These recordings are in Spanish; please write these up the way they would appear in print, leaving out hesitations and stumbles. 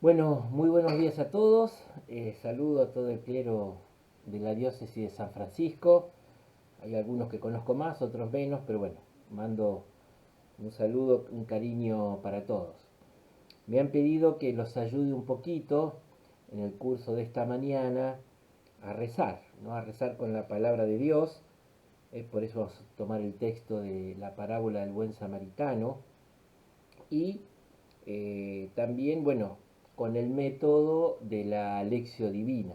Bueno, muy buenos días a todos. Saludo a todo el clero de la diócesis de San Francisco. Hay algunos que conozco más, otros menos, pero bueno, mando un saludo, un cariño para todos. Me han pedido que los ayude un poquito en el curso de esta mañana a rezar, ¿no? A rezar con la palabra de Dios. Por eso vamos a tomar el texto de la parábola del buen samaritano y también, bueno, con el método de la lección divina,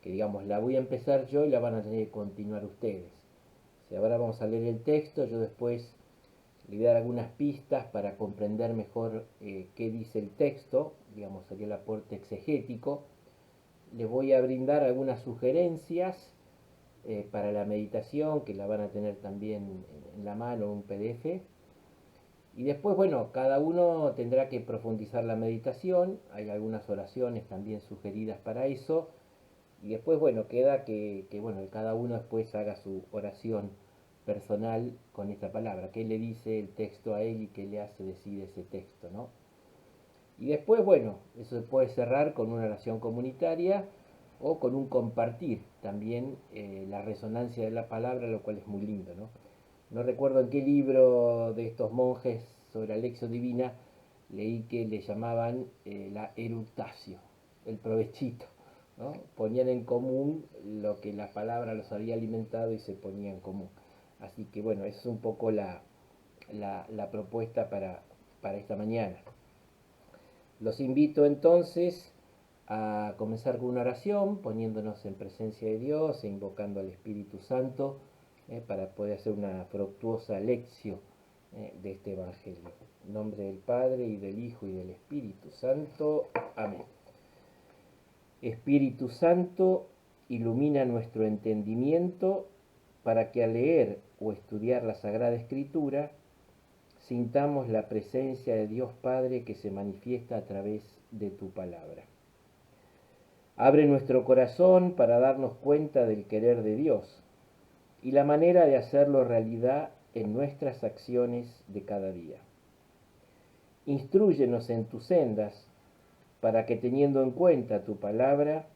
que digamos, la voy a empezar yo y la van a tener que continuar ustedes. Si ahora vamos a leer el texto, yo después le voy a dar algunas pistas para comprender mejor qué dice el texto, digamos, sería el aporte exegético. Les voy a brindar algunas sugerencias para la meditación, que la van a tener también en la mano, un PDF. Y después, bueno, cada uno tendrá que profundizar la meditación, hay algunas oraciones también sugeridas para eso, y después, bueno, queda bueno, cada uno después haga su oración personal con esta palabra, qué le dice el texto a él y qué le hace decir ese texto, ¿no? Y después, bueno, eso se puede cerrar con una oración comunitaria o con un compartir también la resonancia de la palabra, lo cual es muy lindo, ¿no? No recuerdo en qué libro de estos monjes sobre la lección divina leí que le llamaban la eructatio, el provechito, ¿no? Ponían en común lo que la palabra los había alimentado y se ponía en común. Así que bueno, esa es un poco la propuesta para esta mañana. Los invito entonces a comenzar con una oración, poniéndonos en presencia de Dios e invocando al Espíritu Santo para poder hacer una fructuosa lección de este Evangelio. En nombre del Padre, y del Hijo, y del Espíritu Santo. Amén. Espíritu Santo, ilumina nuestro entendimiento para que al leer o estudiar la Sagrada Escritura sintamos la presencia de Dios Padre que se manifiesta a través de tu palabra. Abre nuestro corazón para darnos cuenta del querer de Dios y la manera de hacerlo realidad en nuestras acciones de cada día. Instrúyenos en tus sendas para que, teniendo en cuenta tu palabra,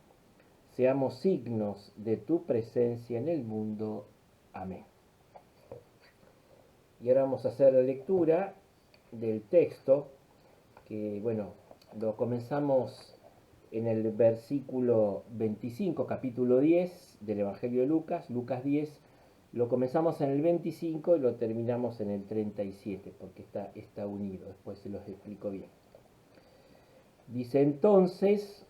seamos signos de tu presencia en el mundo. Amén. Y ahora vamos a hacer la lectura del texto, que bueno, lo comenzamos en el versículo 25, capítulo 10 del Evangelio de Lucas, Lucas 10, lo comenzamos en el 25 y lo terminamos en el 37, porque está unido, después se los explico bien. Dice entonces,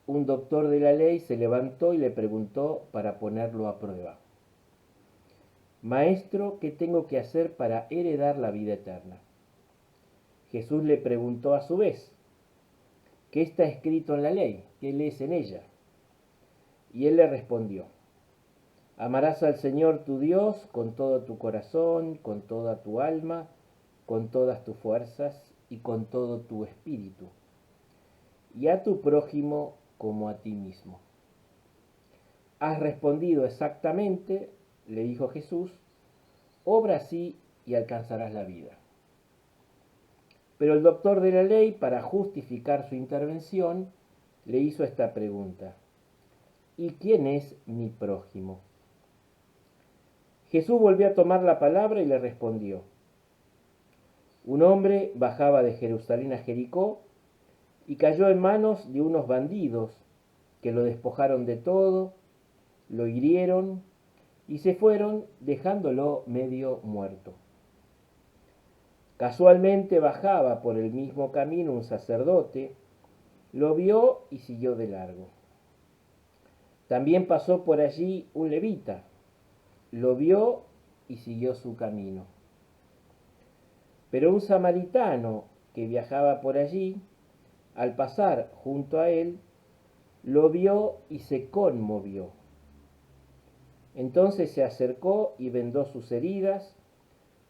un doctor de la ley se levantó y le preguntó para ponerlo a prueba: Maestro, ¿qué tengo que hacer para heredar la vida eterna? Jesús le preguntó a su vez: ¿qué está escrito en la ley? ¿Qué lees en ella? Y él le respondió: amarás al Señor tu Dios con todo tu corazón, con toda tu alma, con todas tus fuerzas y con todo tu espíritu, y a tu prójimo como a ti mismo. Has respondido exactamente, le dijo Jesús, obra así y alcanzarás la vida. Pero el doctor de la ley, para justificar su intervención, le hizo esta pregunta: ¿y quién es mi prójimo? Jesús volvió a tomar la palabra y le respondió: un hombre bajaba de Jerusalén a Jericó y cayó en manos de unos bandidos que lo despojaron de todo, lo hirieron y se fueron dejándolo medio muerto. Casualmente bajaba por el mismo camino un sacerdote, lo vio y siguió de largo. También pasó por allí un levita, lo vio y siguió su camino. Pero un samaritano que viajaba por allí, al pasar junto a él, lo vio y se conmovió. Entonces se acercó y vendó sus heridas,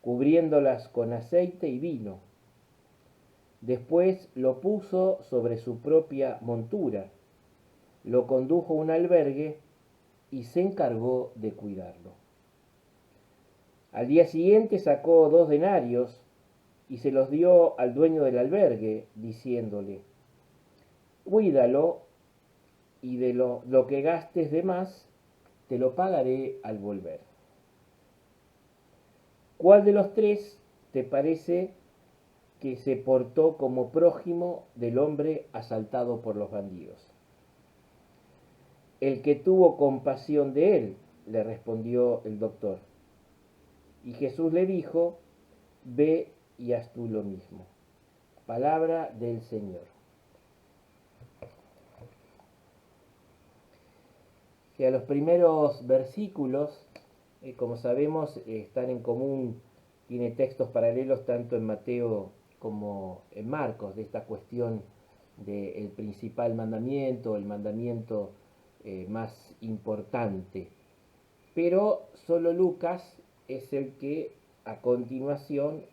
cubriéndolas con aceite y vino. Después lo puso sobre su propia montura, lo condujo a un albergue y se encargó de cuidarlo. Al día siguiente sacó 2 denarios y se los dio al dueño del albergue, diciéndole: cuídalo y de lo que gastes de más, te lo pagaré al volver. ¿Cuál de los tres te parece que se portó como prójimo del hombre asaltado por los bandidos? El que tuvo compasión de él, le respondió el doctor. Y Jesús le dijo, ve y haz tú lo mismo. Palabra del Señor. Que a los primeros versículos, como sabemos, están en común, tiene textos paralelos tanto en Mateo como en Marcos, de esta cuestión del principal mandamiento, el mandamiento más importante. Pero solo Lucas es el que a continuación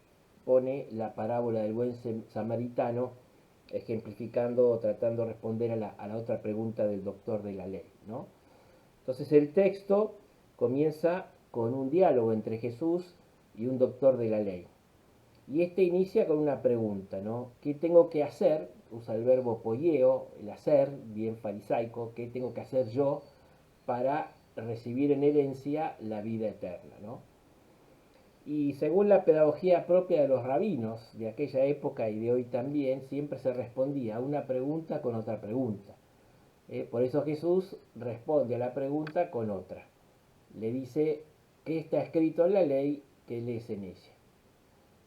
pone la parábola del buen samaritano, ejemplificando o tratando de responder a la otra pregunta del doctor de la ley, ¿no? Entonces el texto comienza con un diálogo entre Jesús y un doctor de la ley. Y este inicia con una pregunta, ¿no? ¿Qué tengo que hacer? Usa el verbo poieo, el hacer, bien farisaico. ¿Qué tengo que hacer yo para recibir en herencia la vida eterna, ¿no? Y según la pedagogía propia de los rabinos de aquella época y de hoy también, siempre se respondía a una pregunta con otra pregunta. Por eso Jesús responde a la pregunta con otra. Le dice, ¿qué está escrito en la ley que lees en ella?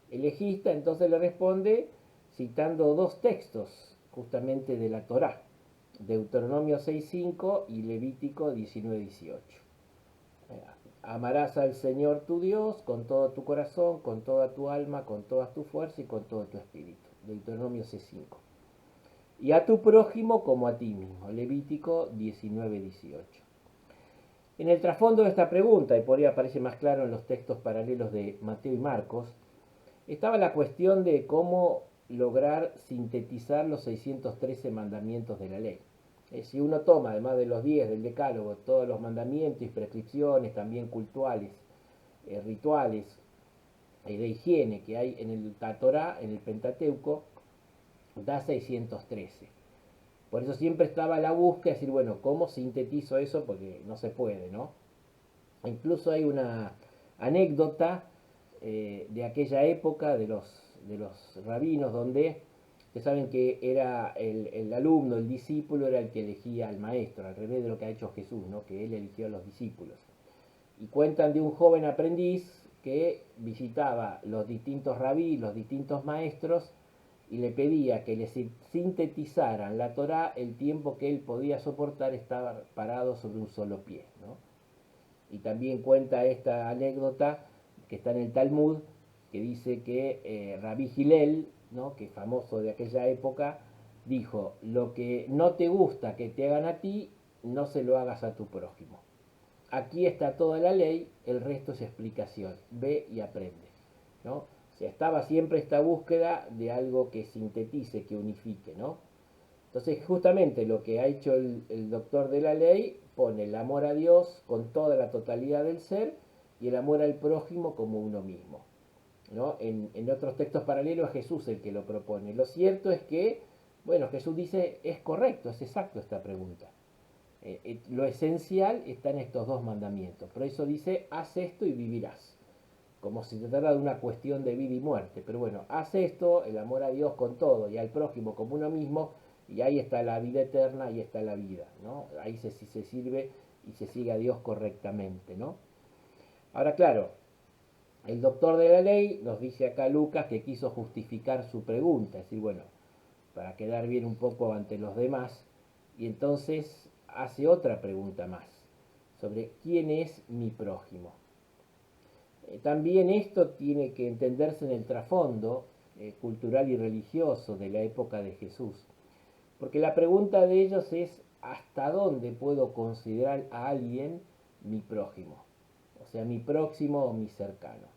El legista entonces le responde citando dos textos justamente de la Torá, Deuteronomio 6.5 y Levítico 19.18. Amarás al Señor tu Dios con todo tu corazón, con toda tu alma, con toda tu fuerza y con todo tu espíritu. Deuteronomio 6.5. Y a tu prójimo como a ti mismo. Levítico 19.18. En el trasfondo de esta pregunta, y por ahí aparece más claro en los textos paralelos de Mateo y Marcos, estaba la cuestión de cómo lograr sintetizar los 613 mandamientos de la ley. Si uno toma, además de los 10 del Decálogo, todos los mandamientos y prescripciones, también cultuales, rituales de higiene que hay en el Torá, en el Pentateuco, da 613. Por eso siempre estaba la búsqueda de decir, bueno, ¿cómo sintetizo eso? Porque no se puede, ¿no? Incluso hay una anécdota de aquella época de los rabinos, donde ustedes saben que era el alumno, el discípulo era el que elegía al maestro, al revés de lo que ha hecho Jesús, ¿no? Que él eligió a los discípulos. Y cuentan de un joven aprendiz que visitaba los distintos rabí, los distintos maestros, y le pedía que le sintetizaran la Torá el tiempo que él podía soportar estar parado sobre un solo pie, ¿no? Y también cuenta esta anécdota que está en el Talmud, que dice que Rabí Hillel, ¿no? Que es famoso de aquella época, dijo, lo que no te gusta que te hagan a ti, no se lo hagas a tu prójimo. Aquí está toda la ley, el resto es explicación. Ve y aprende, ¿no? O sea, estaba siempre esta búsqueda de algo que sintetice, que unifique, ¿no? Entonces, justamente lo que ha hecho el doctor de la ley pone el amor a Dios con toda la totalidad del ser y el amor al prójimo como uno mismo, ¿no? En otros textos paralelos es Jesús el que lo propone. Lo cierto es que, bueno, Jesús dice, es correcto, es exacto esta pregunta. Lo esencial está en estos dos mandamientos. Por eso dice, haz esto y vivirás. Como si se tratara de una cuestión de vida y muerte. Pero bueno, haz esto, el amor a Dios con todo y al prójimo como uno mismo, y ahí está la vida eterna, ahí está la vida, ¿no? Ahí se sirve y se sigue a Dios correctamente, ¿no? Ahora, claro, el doctor de la ley nos dice acá Lucas que quiso justificar su pregunta, es decir, bueno, para quedar bien un poco ante los demás, y entonces hace otra pregunta más, sobre quién es mi prójimo. También esto tiene que entenderse en el trasfondo cultural y religioso de la época de Jesús, porque la pregunta de ellos es ¿hasta dónde puedo considerar a alguien mi prójimo? O sea, mi próximo o mi cercano.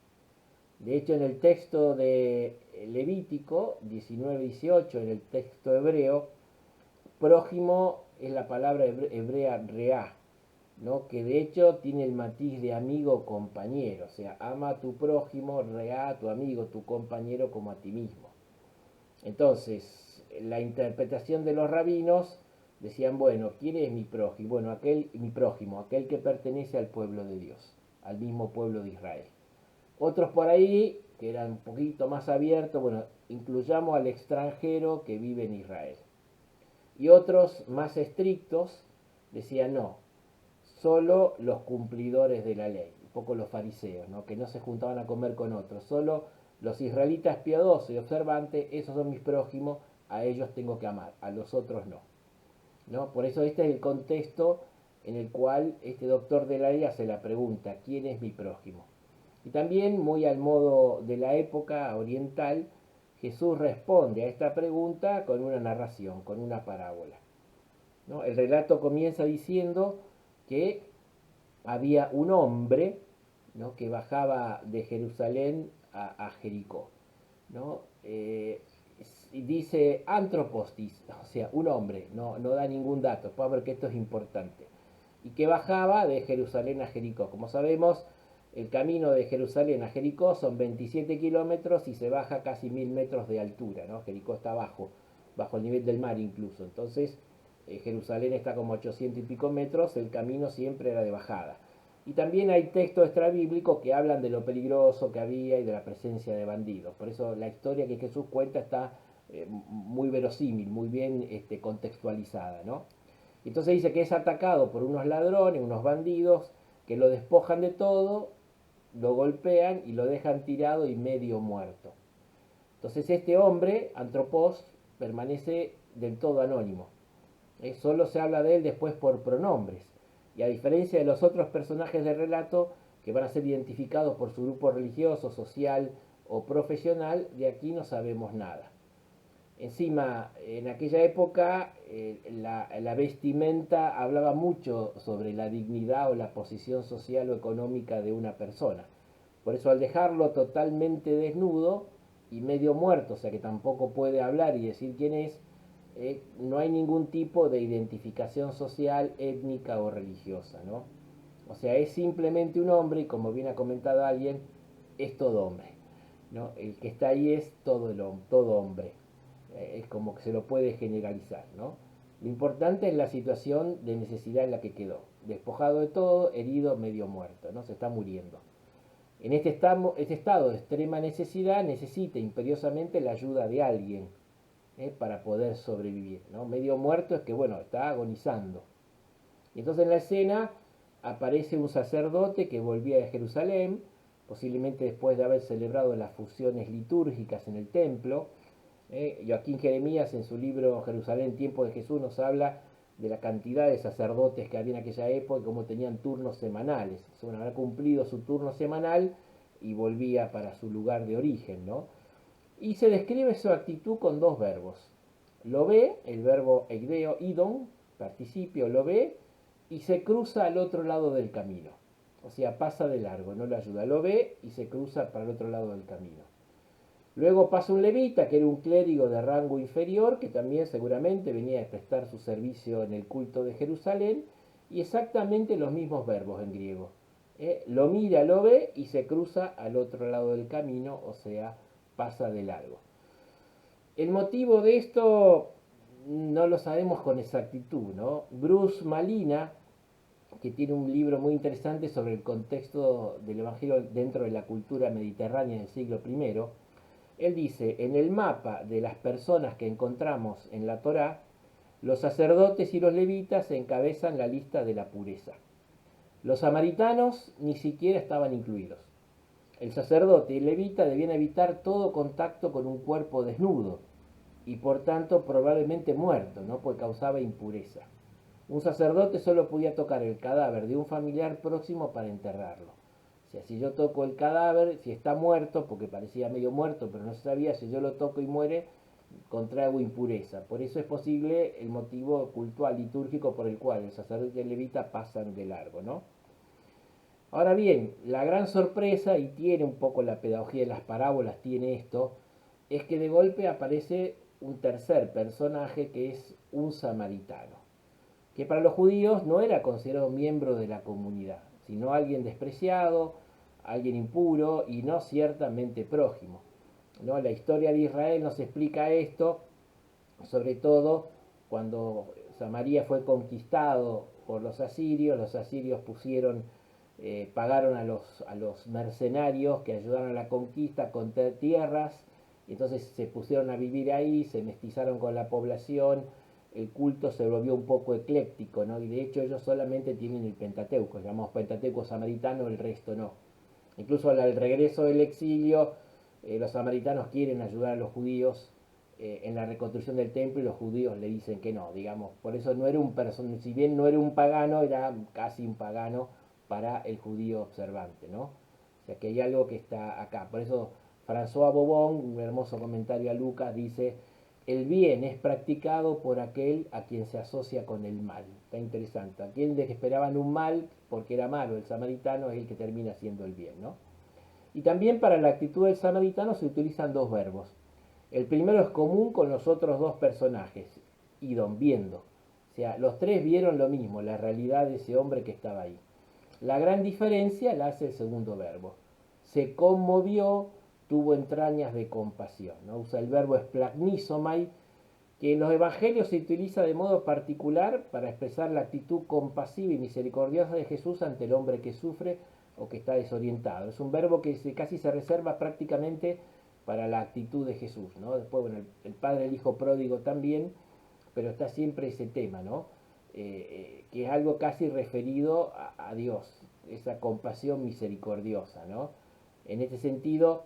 De hecho, en el texto de Levítico 19:18, en el texto hebreo, prójimo es la palabra hebrea reá, ¿no? Que de hecho tiene el matiz de amigo o compañero, o sea, ama a tu prójimo, reá a tu amigo, tu compañero como a ti mismo. Entonces, la interpretación de los rabinos decían, bueno, ¿quién es mi prójimo? Bueno, mi prójimo, aquel que pertenece al pueblo de Dios, al mismo pueblo de Israel. Otros por ahí, que eran un poquito más abiertos, bueno, incluyamos al extranjero que vive en Israel. Y otros más estrictos decían, no, solo los cumplidores de la ley, un poco los fariseos, ¿no? Que no se juntaban a comer con otros, solo los israelitas piadosos y observantes, esos son mis prójimos, a ellos tengo que amar, a los otros no. ¿No? Por eso este es el contexto en el cual este doctor de la ley hace la pregunta, ¿quién es mi prójimo? Y también, muy al modo de la época oriental, Jesús responde a esta pregunta con una narración, con una parábola, ¿no? El relato comienza diciendo que había un hombre, ¿no? Que bajaba de Jerusalén a Jericó, ¿no? Y dice antropostis, o sea, un hombre, no da ningún dato, para ver que esto es importante, y que bajaba de Jerusalén a Jericó. Como sabemos, el camino de Jerusalén a Jericó son 27 kilómetros y se baja casi 1000 metros de altura, ¿no? Jericó está bajo el nivel del mar incluso, entonces Jerusalén está como 800 y pico metros, el camino siempre era de bajada. Y también hay textos extrabíblicos que hablan de lo peligroso que había y de la presencia de bandidos. Por eso la historia que Jesús cuenta está muy verosímil, muy bien contextualizada, ¿no? Entonces dice que es atacado por unos ladrones, unos bandidos, que lo despojan de todo, lo golpean y lo dejan tirado y medio muerto. Entonces este hombre, Antropos, permanece del todo anónimo. Solo se habla de él después por pronombres. Y a diferencia de los otros personajes del relato, que van a ser identificados por su grupo religioso, social o profesional, de aquí no sabemos nada. Encima, en aquella época, la vestimenta hablaba mucho sobre la dignidad o la posición social o económica de una persona. Por eso al dejarlo totalmente desnudo y medio muerto, o sea que tampoco puede hablar y decir quién es, no hay ningún tipo de identificación social, étnica o religiosa, ¿no? O sea, es simplemente un hombre y como bien ha comentado alguien, es todo hombre, ¿no? El que está ahí es todo hombre. Es como que se lo puede generalizar, ¿no? Lo importante es la situación de necesidad en la que quedó. Despojado de todo, herido, medio muerto, ¿no? Se está muriendo. En este estado de extrema necesidad necesita imperiosamente la ayuda de alguien, para poder sobrevivir, ¿no? Medio muerto es que, bueno, está agonizando. Y entonces en la escena aparece un sacerdote que volvía de Jerusalén, posiblemente después de haber celebrado las fusiones litúrgicas en el templo. Joaquín Jeremías en su libro Jerusalén, tiempo de Jesús, nos habla de la cantidad de sacerdotes que había en aquella época y cómo tenían turnos semanales. Bueno, habrá cumplido su turno semanal y volvía para su lugar de origen, ¿no? Y se describe su actitud con dos verbos. Lo ve, el verbo eideo, idon, participio, lo ve, y se cruza al otro lado del camino. O sea, pasa de largo, no lo ayuda. Lo ve y se cruza para el otro lado del camino. Luego pasa un levita, que era un clérigo de rango inferior, que también seguramente venía a prestar su servicio en el culto de Jerusalén, y exactamente los mismos verbos en griego. Lo mira, lo ve y se cruza al otro lado del camino, o sea, pasa de largo. El motivo de esto no lo sabemos con exactitud, ¿no? Bruce Malina, que tiene un libro muy interesante sobre el contexto del Evangelio dentro de la cultura mediterránea del siglo I, él dice, en el mapa de las personas que encontramos en la Torá, los sacerdotes y los levitas encabezan la lista de la pureza. Los samaritanos ni siquiera estaban incluidos. El sacerdote y el levita debían evitar todo contacto con un cuerpo desnudo y por tanto probablemente muerto, ¿no? Porque causaba impureza. Un sacerdote solo podía tocar el cadáver de un familiar próximo para enterrarlo. O sea, si yo toco el cadáver, si está muerto, porque parecía medio muerto, pero no se sabía, si yo lo toco y muere, contraigo impureza. Por eso es posible el motivo cultural litúrgico por el cual el sacerdote y el levita pasan de largo, ¿no? Ahora bien, la gran sorpresa, y tiene un poco la pedagogía de las parábolas, tiene esto, es que de golpe aparece un tercer personaje que es un samaritano, que para los judíos no era considerado miembro de la comunidad, sino alguien despreciado, alguien impuro y no ciertamente prójimo, ¿no? La historia de Israel nos explica esto sobre todo cuando Samaria fue conquistado por los asirios pagaron a los mercenarios que ayudaron a la conquista con tierras, y entonces se pusieron a vivir ahí, se mestizaron con la población, el culto se volvió un poco ecléctico, ¿no? Y de hecho ellos solamente tienen el Pentateuco, llamamos Pentateuco samaritano, el resto no. Incluso al regreso del exilio, los samaritanos quieren ayudar a los judíos en la reconstrucción del templo y los judíos le dicen que no, digamos. Por eso no era un si bien no era un pagano, era casi un pagano para el judío observante, ¿no? O sea que hay algo que está acá. Por eso François Bobon, un hermoso comentario a Lucas, dice: el bien es practicado por aquel a quien se asocia con el mal. Está interesante. Aquel de que esperaban un mal porque era malo, el samaritano es el que termina haciendo el bien, ¿no? Y también para la actitud del samaritano se utilizan dos verbos. El primero es común con los otros dos personajes, idon, viendo. O sea, los tres vieron lo mismo, la realidad de ese hombre que estaba ahí. La gran diferencia la hace el segundo verbo. Se conmovió, tuvo entrañas de compasión, ¿no? Usa el verbo esplagnisomai, que en los evangelios se utiliza de modo particular para expresar la actitud compasiva y misericordiosa de Jesús ante el hombre que sufre o que está desorientado. Es un verbo que casi se reserva prácticamente para la actitud de Jesús, ¿no? Después, bueno, el Padre, el Hijo pródigo también, pero está siempre ese tema, ¿no? Que es algo casi referido a Dios, esa compasión misericordiosa, ¿no? En este sentido,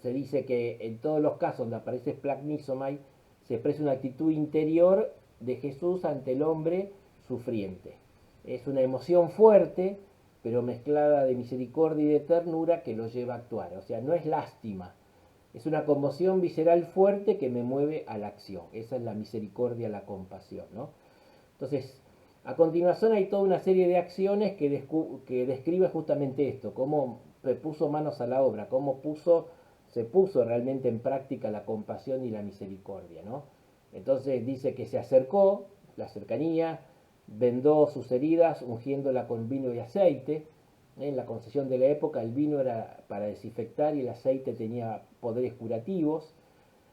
se dice que en todos los casos donde aparece splagnisomai, se expresa una actitud interior de Jesús ante el hombre sufriente. Es una emoción fuerte, pero mezclada de misericordia y de ternura que lo lleva a actuar. O sea, no es lástima, es una conmoción visceral fuerte que me mueve a la acción. Esa es la misericordia, la compasión, ¿no? Entonces, a continuación hay toda una serie de acciones que describe justamente esto, cómo se puso manos a la obra, cómo se puso realmente en práctica la compasión y la misericordia, ¿no? Entonces dice que se acercó, la cercanía, vendó sus heridas ungiéndola con vino y aceite. En la concesión de la época el vino era para desinfectar y el aceite tenía poderes curativos.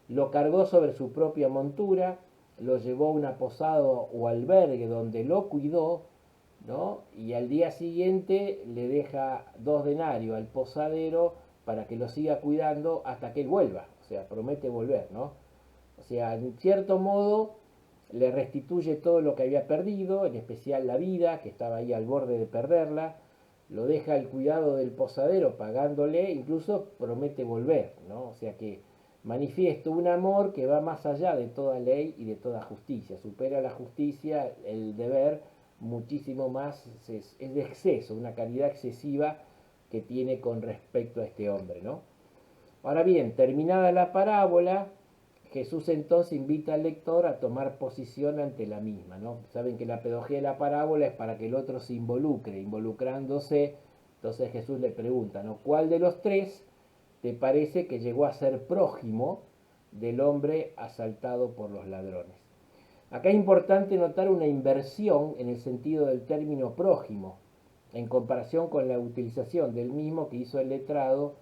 Lo cargó sobre su propia montura, lo llevó a una posada o albergue donde lo cuidó, ¿no? Y al día siguiente le deja 2 denarios al posadero para que lo siga cuidando hasta que él vuelva, o sea, promete volver, ¿no? O sea, en cierto modo le restituye todo lo que había perdido, en especial la vida, que estaba ahí al borde de perderla, lo deja al cuidado del posadero pagándole, incluso promete volver, ¿no? O sea que manifiesta un amor que va más allá de toda ley y de toda justicia, supera la justicia, el deber, muchísimo más, es de exceso, una caridad excesiva que tiene con respecto a este hombre, ¿no? Ahora bien, terminada la parábola, Jesús entonces invita al lector a tomar posición ante la misma, ¿no? Saben que la pedagogía de la parábola es para que el otro se involucre, involucrándose, entonces Jesús le pregunta, ¿no? ¿Cuál de los tres te parece que llegó a ser prójimo del hombre asaltado por los ladrones? Acá es importante notar una inversión en el sentido del término prójimo, en comparación con la utilización del mismo que hizo el letrado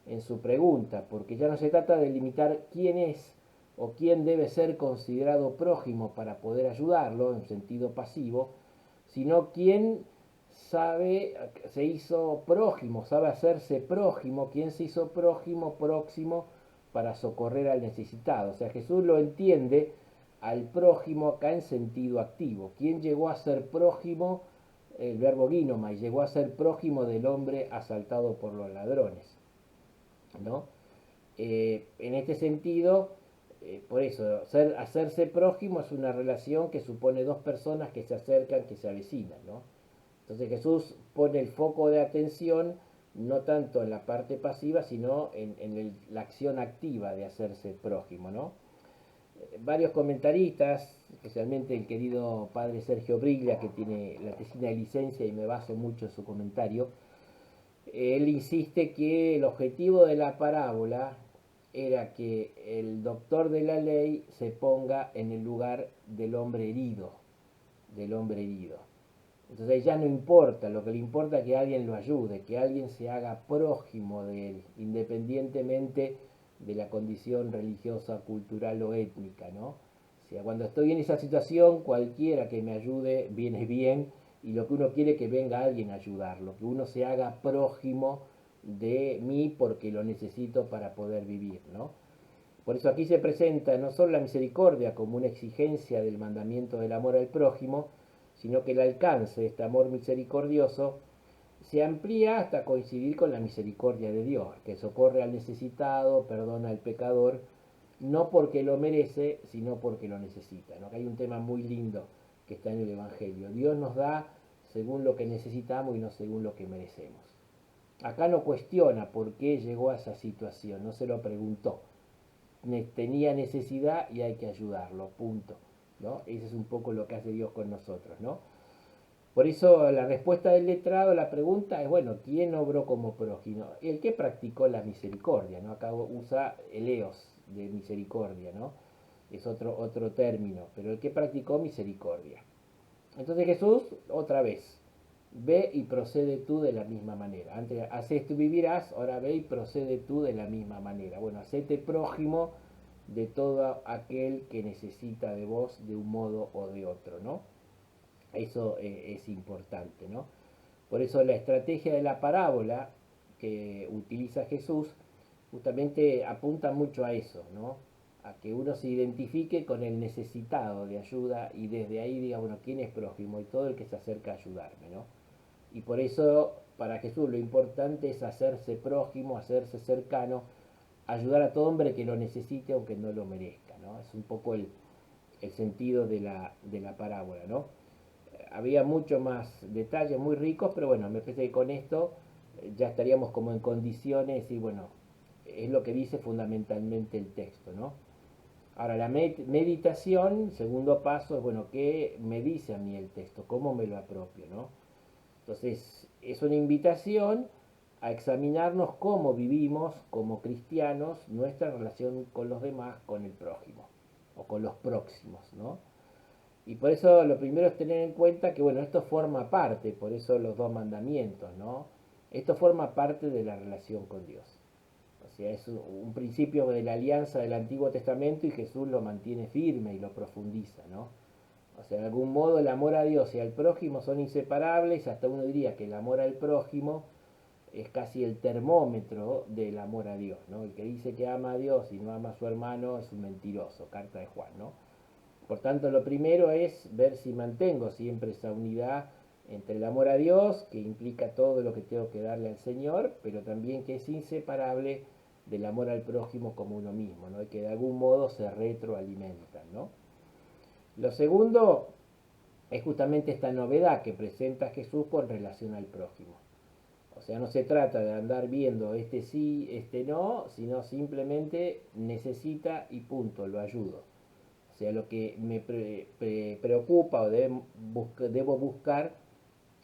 en su pregunta, porque ya no se trata de limitar quién es o quién debe ser considerado prójimo para poder ayudarlo en sentido pasivo, sino quién se hizo prójimo, sabe hacerse prójimo, quién se hizo próximo para socorrer al necesitado. O sea, Jesús lo entiende al prójimo acá en sentido activo. ¿Quién llegó a ser prójimo? El verbo ginomai, llegó a ser prójimo del hombre asaltado por los ladrones, ¿no? En este sentido, por eso, hacerse prójimo es una relación que supone dos personas que se acercan, que se avecinan, ¿no? Entonces Jesús pone el foco de atención no tanto en la parte pasiva, sino en la acción activa de hacerse prójimo, ¿no? Varios comentaristas, especialmente el querido padre Sergio Briglia, que tiene la tesina de licencia y me baso mucho en su comentario, él insiste que el objetivo de la parábola era que el doctor de la ley se ponga en el lugar del hombre herido, del hombre herido. Entonces ya no importa, lo que le importa es que alguien lo ayude, que alguien se haga prójimo de él, independientemente de la condición religiosa, cultural o étnica, ¿no? O sea, cuando estoy en esa situación, cualquiera que me ayude viene bien, y lo que uno quiere es que venga alguien a ayudarlo, que uno se haga prójimo de mí porque lo necesito para poder vivir, ¿no? Por eso aquí se presenta no solo la misericordia como una exigencia del mandamiento del amor al prójimo, sino que el alcance de este amor misericordioso se amplía hasta coincidir con la misericordia de Dios, que socorre al necesitado, perdona al pecador, no porque lo merece, sino porque lo necesita, ¿no? Hay un tema muy lindo que está en el Evangelio. Dios nos da según lo que necesitamos y no según lo que merecemos. Acá no cuestiona por qué llegó a esa situación, no se lo preguntó. Tenía necesidad y hay que ayudarlo, punto, ¿no? Ese es un poco lo que hace Dios con nosotros, ¿no? Por eso la respuesta del letrado a la pregunta es, bueno, ¿quién obró como prójimo? El que practicó la misericordia, ¿no? Acá usa eleos de misericordia, ¿no? Es otro término, pero el que practicó misericordia. Entonces Jesús, otra vez, ve y procede tú de la misma manera. Antes, haces tú vivirás, ahora ve y procede tú de la misma manera. Bueno, hacete prójimo de todo aquel que necesita de vos de un modo o de otro, ¿no? Eso es importante, ¿no? Por eso la estrategia de la parábola que utiliza Jesús justamente apunta mucho a eso, ¿no? A que uno se identifique con el necesitado de ayuda y desde ahí diga, bueno, ¿quién es prójimo? Y todo el que se acerca a ayudarme, ¿no? Y por eso para Jesús lo importante es hacerse prójimo, hacerse cercano, ayudar a todo hombre que lo necesite aunque no lo merezca, ¿no? Es un poco el sentido de la parábola, ¿no? Había mucho más detalles muy ricos, pero bueno, me parece que con esto ya estaríamos como en condiciones y bueno, es lo que dice fundamentalmente el texto, ¿no? Ahora, la meditación, segundo paso, es bueno, ¿qué me dice a mí el texto? ¿Cómo me lo apropio, no? Entonces, es una invitación a examinarnos cómo vivimos como cristianos nuestra relación con los demás, con el prójimo o con los próximos, ¿no? Y por eso lo primero es tener en cuenta que, bueno, esto forma parte, por eso los dos mandamientos, ¿no? Esto forma parte de la relación con Dios. O sea, es un principio de la alianza del Antiguo Testamento y Jesús lo mantiene firme y lo profundiza, ¿no? O sea, de algún modo el amor a Dios y al prójimo son inseparables, hasta uno diría que el amor al prójimo es casi el termómetro del amor a Dios, ¿no? El que dice que ama a Dios y no ama a su hermano es un mentiroso, carta de Juan, ¿no? Por tanto, lo primero es ver si mantengo siempre esa unidad entre el amor a Dios, que implica todo lo que tengo que darle al Señor, pero también que es inseparable del amor al prójimo como uno mismo, ¿no? Y que de algún modo se retroalimentan, ¿no? Lo segundo es justamente esta novedad que presenta Jesús con relación al prójimo. O sea, no se trata de andar viendo este sí, este no, sino simplemente necesita y punto, lo ayudo. O sea, lo que me preocupa o debo buscar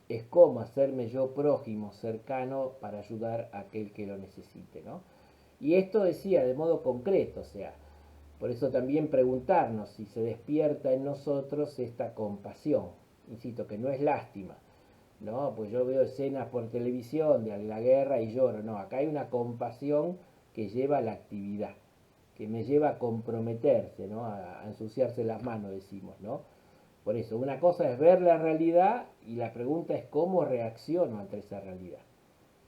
es cómo hacerme yo prójimo, cercano, para ayudar a aquel que lo necesite, ¿no? Y esto decía de modo concreto, o sea, por eso también preguntarnos si se despierta en nosotros esta compasión. Insisto, que no es lástima, ¿no? Pues yo veo escenas por televisión de la guerra y lloro. No, acá hay una compasión que lleva a la actividad, que me lleva a comprometerse, ¿no? A ensuciarse las manos, decimos, ¿no? Por eso, una cosa es ver la realidad y la pregunta es cómo reacciono ante esa realidad.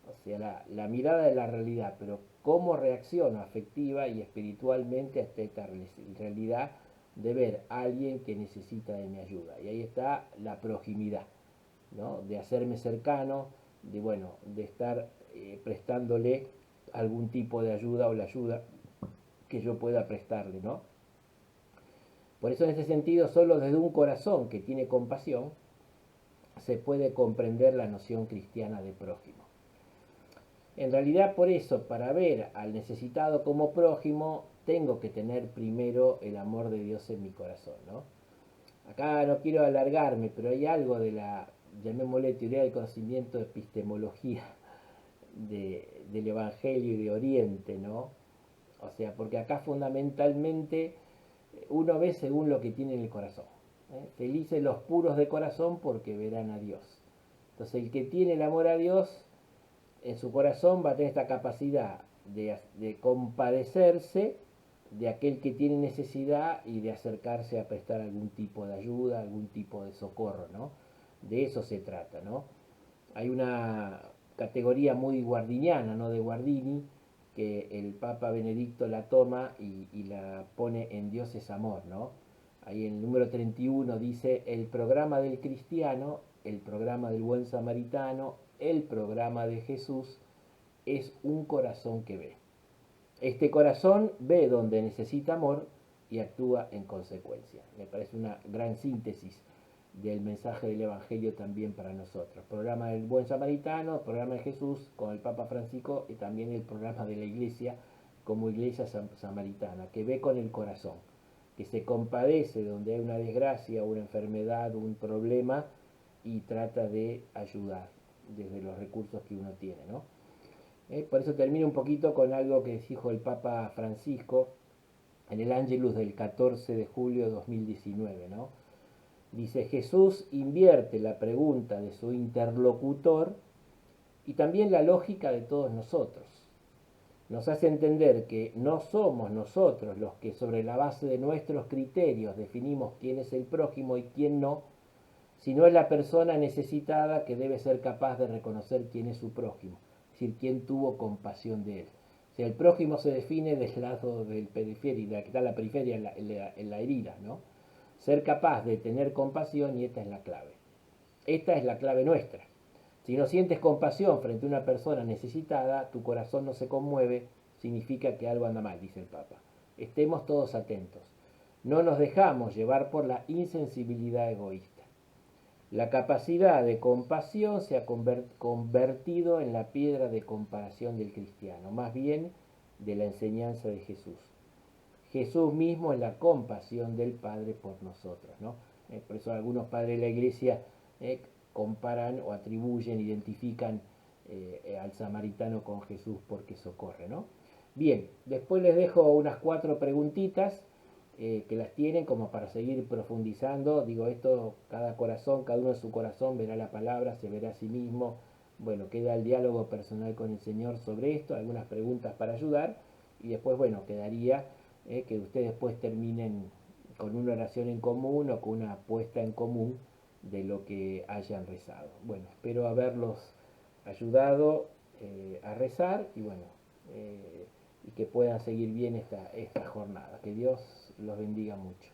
O sea, la mirada de la realidad, pero cómo reacciono afectiva y espiritualmente ante esta realidad de ver a alguien que necesita de mi ayuda. Y ahí está la proximidad, ¿no? De hacerme cercano, de, bueno, de estar prestándole algún tipo de ayuda o la ayuda que yo pueda prestarle, ¿no? Por eso en ese sentido, solo desde un corazón que tiene compasión, se puede comprender la noción cristiana de prójimo. En realidad, por eso, para ver al necesitado como prójimo, tengo que tener primero el amor de Dios en mi corazón, ¿no? Acá no quiero alargarme, pero hay algo de la, llamémosle, teoría del conocimiento, de epistemología del Evangelio y de Oriente, ¿no? O sea, porque acá fundamentalmente uno ve según lo que tiene en el corazón. Felices los puros de corazón porque verán a Dios. Entonces el que tiene el amor a Dios en su corazón va a tener esta capacidad de compadecerse, de aquel que tiene necesidad y de acercarse a prestar algún tipo de ayuda, algún tipo de socorro, ¿no? De eso se trata, ¿no? Hay una categoría muy guardiniana, ¿no? De Guardini, que el Papa Benedicto la toma y la pone en Dios es amor, ¿no? Ahí en el número 31 dice, el programa del cristiano, el programa del buen samaritano, el programa de Jesús es un corazón que ve. Este corazón ve donde necesita amor y actúa en consecuencia. Me parece una gran síntesis del mensaje del Evangelio también para nosotros. Programa del Buen Samaritano, programa de Jesús con el Papa Francisco y también el programa de la Iglesia como Iglesia Samaritana, que ve con el corazón, que se compadece donde hay una desgracia, una enfermedad, un problema y trata de ayudar desde los recursos que uno tiene, ¿no? Por eso termino un poquito con algo que dijo el Papa Francisco en el Ángelus del 14 de julio de 2019, ¿no? Dice, Jesús invierte la pregunta de su interlocutor y también la lógica de todos nosotros. Nos hace entender que no somos nosotros los que sobre la base de nuestros criterios definimos quién es el prójimo y quién no, sino es la persona necesitada que debe ser capaz de reconocer quién es su prójimo, es decir, quién tuvo compasión de él. O sea, el prójimo se define del lado del periferia, que está en la periferia, en la herida, ¿no? Ser capaz de tener compasión y esta es la clave. Esta es la clave nuestra. Si no sientes compasión frente a una persona necesitada, tu corazón no se conmueve, significa que algo anda mal, dice el Papa. Estemos todos atentos. No nos dejamos llevar por la insensibilidad egoísta. La capacidad de compasión se ha convertido en la piedra de comparación del cristiano, más bien de la enseñanza de Jesús. Jesús mismo es la compasión del Padre por nosotros, ¿no? Por eso algunos padres de la Iglesia comparan o atribuyen, identifican al samaritano con Jesús porque socorre, ¿no? Bien, después les dejo unas 4 preguntitas que las tienen como para seguir profundizando. Digo, esto, cada corazón, cada uno en su corazón verá la palabra, se verá a sí mismo. Bueno, queda el diálogo personal con el Señor sobre esto, algunas preguntas para ayudar y después, bueno, quedaría que ustedes después terminen con una oración en común o con una puesta en común de lo que hayan rezado. Bueno, espero haberlos ayudado a rezar y bueno, y que puedan seguir bien esta jornada. Que Dios los bendiga mucho.